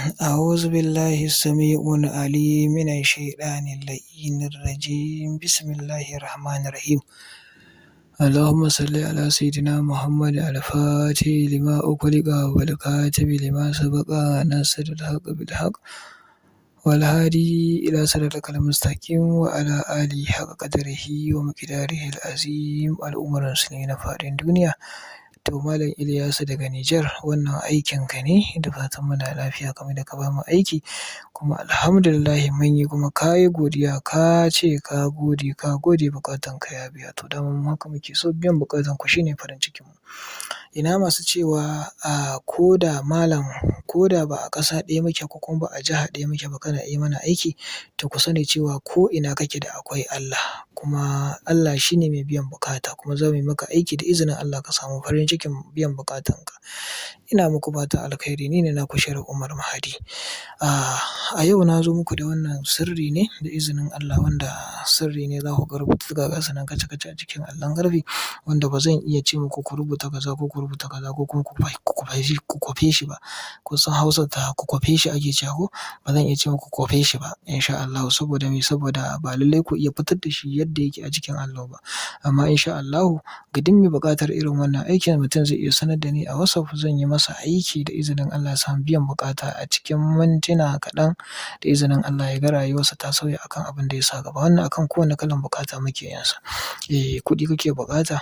أعوذ بالله السميع العليم من الشيطان اللعين الرجيم بسم الله الرحمن الرحيم اللهم صل على سيدنا محمد الفاتح لما أغلق والكاتب لما سبق ناصر الحق بالحق والهادي إلى صراطك المستقيم وعلى آله حق قدره ومقداره العظيم الأمر المسلمين فادin duniya. To Malam Ilyasu daga Nijar, wannan aikinka ne, da fatan muna lafiya kamar da ka bamu aiki, kuma alhamdulillahi mun yi kuma ka yi godiya ka ce ka gode buƙatanka ya biya. To daman haka muke so, biyan buƙatanku shi ne farin cikinmu. Ina masu cewa ko da ba a ƙasa ɗaya muke ko kuma ba a jiha ɗaya muke ba kana yi mana aiki, to ku sani cewa ko ina kake da akwai Allah, kuma Allah shi ne mai biyan buƙata, kuma za mu yi maka aiki da izinin Allah ka samu farin cikin biyan buƙatanka. Ina muku fatan alkhairi, ni ne naku Sharif Umar Mahadi. A yau na zo muku da wannan sirri ne da izinin Allah, wanda sirri ne za ku ga rubututtuka ga su nan kaca-kaca a cikin allon ƙarfe, wanda ba zan iya ce muku ku rubuta kaza ko ku rubuta kaza ko kuma ku kwafe shi ba. Kun san Hausa ta ku kwafe shi ake cewa ko? Ba zan iya ce muku ku kwafe shi ba insha Allahu, saboda me? Saboda ba lallai ku iya fitar da shi yadda yake a cikin allo ba. Amma insha Allahu ga duk mai buƙatar irin wannan aikin, mutum zai iya sanar da ni a WhatsApp, zan yi masa aiki da izinin Allah ya samu biyan buƙata a cikin mintuna kaɗan, da izinin Allah ya ga rayuwarsa ta sauya akan abin da ya sa gaba. Wannan akan kowane kalan buƙata muke yin sa. Kuɗi kake buƙata,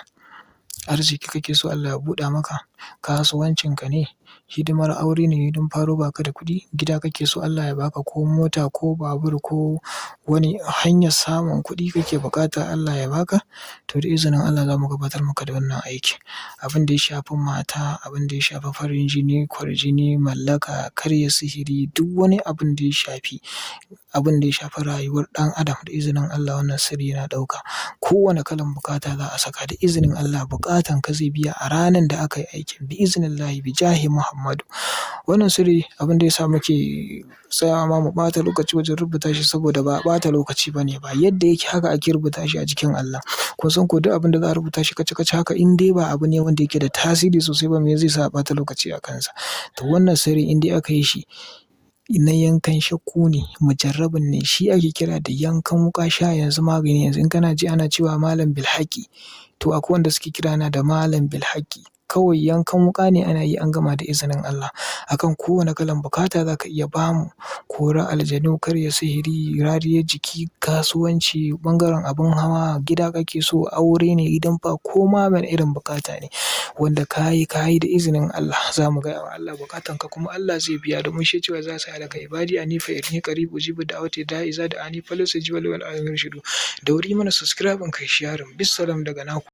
arziki kake so Allah ya buɗa maka, kasuwancinka ne, hidimar aure ne don faro ba ka da kuɗi, gida kake so Allah ya baka, ko mota ko babur ko wani hanyar samun kuɗi kake buƙata Allah ya baka, to da izinin Allah za mu gabatar maka da wannan aiki. Abin da ya shafi mata, abin da ya shafi farin jini, kwarjini, mallaka, karya sihiri, duk wani abin da ya shafi rayuwar ɗan adam, da izinin Allah wannan sirri yana ɗauka. Kowane kalan buƙata za a saka, da izinin Allah buƙatanka zai biya a ranar da aka yi aikin, bi iznillahi bi jahi Muhammadu. Wannan sirri abin da ya sa muke tsayawa ma mu ɓata lokaci wajen rubuta shi, saboda ba ɓata lokaci ba ne ba, yadda yake haka ake rubuta shi a jikin allon. Kun san ko duk abin da za a rubuta shi kaca-kaca haka, in dai ba abu ne wanda yake da tasiri sosai ba, me zai sa a ɓata lokaci a kansa? To wannan sirri in dai aka yi shi na yankan shakku ne, mujarrabun ne, shi ake kira da yankan wuƙa sha yanzu magani yanzu. In kana ji ana cewa Malam Bilhaki, to akwai wanda suke kirana da Malam Bilhaki. Kawai yankan wuƙa ne ana yi an gama da izinin Allah. Akan kowane kalan buƙata za ka iya ba mu, korar aljanu, karya sihiri, rariyar jiki, kasuwanci, ɓangaren abin hawa, gida kake so, aure ne, gidan fa, ko ma wane irin buƙata ne wanda ka yi da izinin Allah, za mu gaya wa Allah buƙatanka kuma Allah zai biya, domin shi cewa za su halaka ibadi anni fa inni qarib ujibu da'wati da'i iza da'ani falyastajibuli wal yu'minu. Dauri mana subscribe kai sharing. Bissalam daga naku.